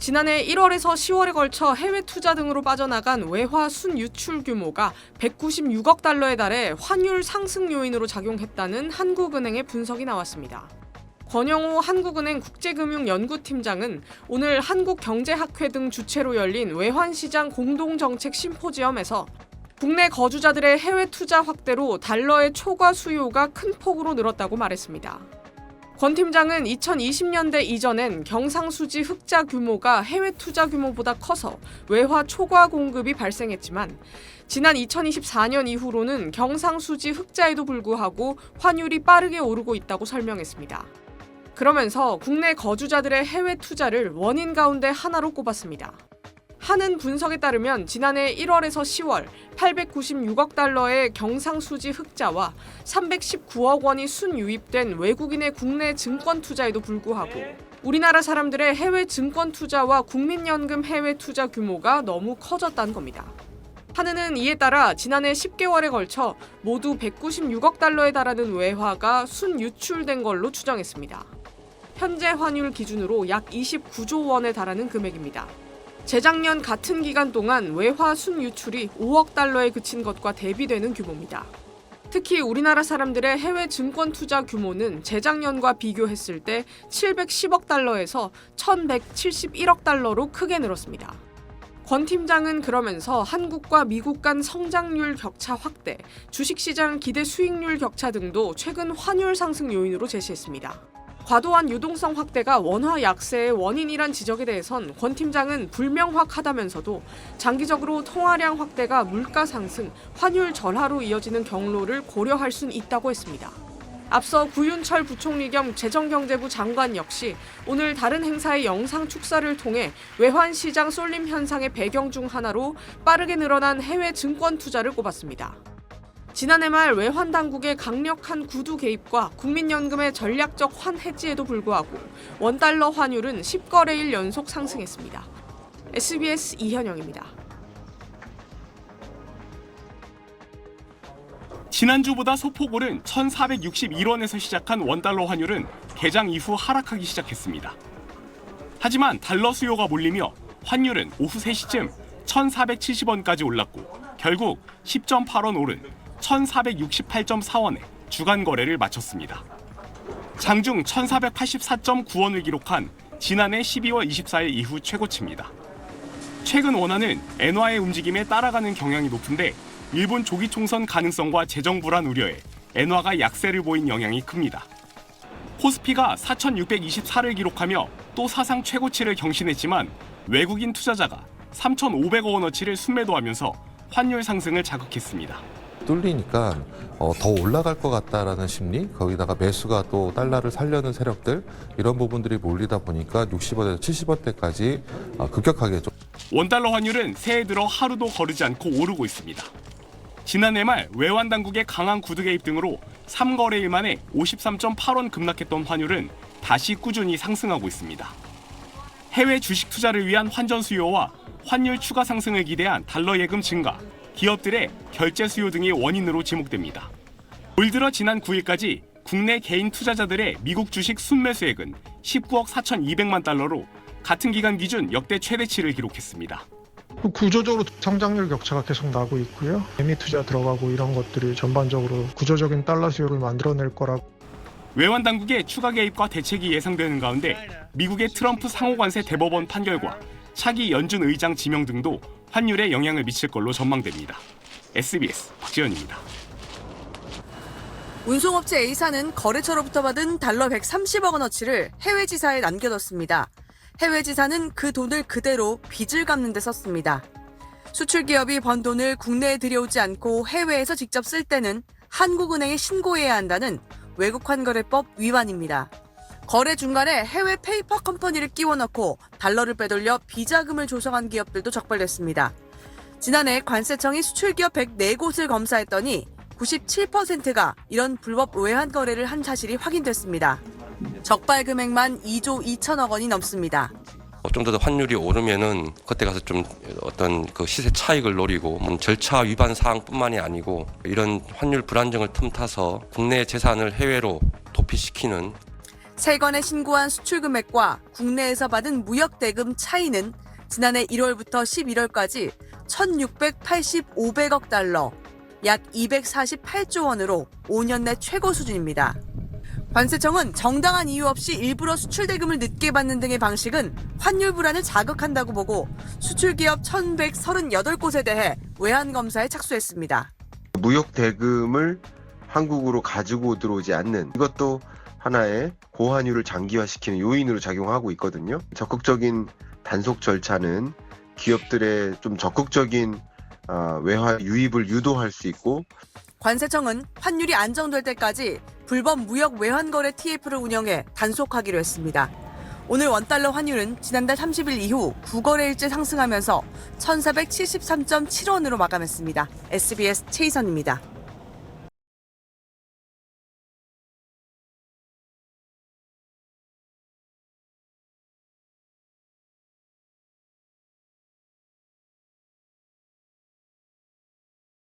지난해 1월에서 10월에 걸쳐 해외 투자 등으로 빠져나간 외화 순유출 규모가 196억 달러에 달해 환율 상승 요인으로 작용했다는 한국은행의 분석이 나왔습니다. 권영호 한국은행 국제금융연구팀장은 오늘 한국경제학회 등 주최로 열린 외환시장 공동정책 심포지엄에서 국내 거주자들의 해외 투자 확대로 달러의 초과 수요가 큰 폭으로 늘었다고 말했습니다. 권 팀장은 2020년대 이전엔 경상수지 흑자 규모가 해외 투자 규모보다 커서 외화 초과 공급이 발생했지만 지난 2024년 이후로는 경상수지 흑자에도 불구하고 환율이 빠르게 오르고 있다고 설명했습니다. 그러면서 국내 거주자들의 해외 투자를 원인 가운데 하나로 꼽았습니다. 한은 분석에 따르면 지난해 1월에서 10월 896억 달러의 경상수지 흑자와 319억 원이 순유입된 외국인의 국내 증권 투자에도 불구하고 우리나라 사람들의 해외 증권 투자와 국민연금 해외 투자 규모가 너무 커졌다는 겁니다. 한은은 이에 따라 지난해 10개월에 걸쳐 모두 196억 달러에 달하는 외화가 순유출된 걸로 추정했습니다. 현재 환율 기준으로 약 29조 원에 달하는 금액입니다. 재작년 같은 기간 동안 외화 순유출이 5억 달러에 그친 것과 대비되는 규모입니다. 특히 우리나라 사람들의 해외 증권 투자 규모는 재작년과 비교했을 때 710억 달러에서 1171억 달러로 크게 늘었습니다. 권 팀장은 그러면서 한국과 미국 간 성장률 격차 확대, 주식시장 기대 수익률 격차 등도 최근 환율 상승 요인으로 제시했습니다. 과도한 유동성 확대가 원화 약세의 원인이란 지적에 대해선 권 팀장은 불명확하다면서도 장기적으로 통화량 확대가 물가 상승, 환율 절하로 이어지는 경로를 고려할 수는 있다고 했습니다. 앞서 구윤철 부총리 겸 재정경제부 장관 역시 오늘 다른 행사의 영상 축사를 통해 외환시장 쏠림 현상의 배경 중 하나로 빠르게 늘어난 해외 증권 투자를 꼽았습니다. 지난해 말 외환당국의 강력한 구두 개입과 국민연금의 전략적 환 해지에도 불구하고 원달러 환율은 10거래일 연속 상승했습니다. SBS 이현영입니다. 지난주보다 소폭 오른 1,461원에서 시작한 원달러 환율은 개장 이후 하락하기 시작했습니다. 하지만 달러 수요가 몰리며 환율은 오후 3시쯤 1,470원까지 올랐고 결국 10.8원 오른 1,468.4원에 주간 거래를 마쳤습니다. 장중 1,484.9원을 기록한 지난해 12월 24일 이후 최고치입니다. 최근 원화는 엔화의 움직임에 따라가는 경향이 높은데 일본 조기 총선 가능성과 재정 불안 우려에 엔화가 약세를 보인 영향이 큽니다. 코스피가 4,624를 기록하며 또 사상 최고치를 경신했지만 외국인 투자자가 3,500억 원어치를 순매도하면서 환율 상승을 자극했습니다. 뚫리니까 더 올라갈 것 같다라는 심리, 거기다가 매수가 또 달러를 살려는 세력들 이런 부분들이 몰리다 보니까 60원에서 70원대까지 급격하게 좀. 원달러 환율은 새해 들어 하루도 거르지 않고 오르고 있습니다. 지난해 말 외환당국의 강한 구두 개입 등으로 3거래일 만에 53.8원 급락했던 환율은 다시 꾸준히 상승하고 있습니다. 해외 주식 투자를 위한 환전 수요와 환율 추가 상승을 기대한 달러 예금 증가, 기업들의 결제 수요 등이 원인으로 지목됩니다. 올 들어 지난 9일까지 국내 개인 투자자들의 미국 주식 순매수액은 19억 4,200만 달러로 같은 기간 기준 역대 최대치를 기록했습니다. 구조적으로 성장률 격차가 계속 나고 있고요. 매매 투자 들어가고 이런 것들이 전반적으로 구조적인 달러 수요를 만들어낼 거라고. 외환당국의 추가 개입과 대책이 예상되는 가운데 미국의 트럼프 상호관세 대법원 판결과 차기 연준 의장 지명 등도 환율에 영향을 미칠 걸로 전망됩니다. SBS 박지현입니다. 운송업체 A사는 거래처로부터 받은 달러 130억 원어치를 해외 지사에 남겨뒀습니다. 해외 지사는 그 돈을 그대로 빚을 갚는 데 썼습니다. 수출 기업이 번 돈을 국내에 들여오지 않고 해외에서 직접 쓸 때는 한국은행에 신고해야 한다는 외국환거래법 위반입니다. 거래 중간에 해외 페이퍼 컴퍼니를 끼워 넣고 달러를 빼돌려 비자금을 조성한 기업들도 적발됐습니다. 지난해 관세청이 수출기업 104곳을 검사했더니 97%가 이런 불법 외환 거래를 한 사실이 확인됐습니다. 적발 금액만 2조 2천억 원이 넘습니다. 좀 더 환율이 오르면은 그때 가서 좀 어떤 그 시세 차익을 노리고 절차 위반 사항뿐만이 아니고 이런 환율 불안정을 틈타서 국내 재산을 해외로 도피시키는. 세관에 신고한 수출 금액과 국내에서 받은 무역 대금 차이는 지난해 1월부터 11월까지 1,685억 달러, 약 248조 원으로 5년 내 최고 수준입니다. 관세청은 정당한 이유 없이 일부러 수출 대금을 늦게 받는 등의 방식은 환율 불안을 자극한다고 보고 수출 기업 1,138곳에 대해 외환 검사에 착수했습니다. 무역 대금을 한국으로 가지고 들어오지 않는 이것도 하나의 고환율을 장기화시키는 요인으로 작용하고 있거든요. 적극적인 단속 절차는 기업들의 좀 적극적인 외화 유입을 유도할 수 있고, 관세청은 환율이 안정될 때까지 불법 무역 외환거래 TF를 운영해 단속하기로 했습니다. 오늘 원달러 환율은 지난달 30일 이후 9거래일째 상승하면서 1,473.7원으로 마감했습니다. SBS 최희선입니다.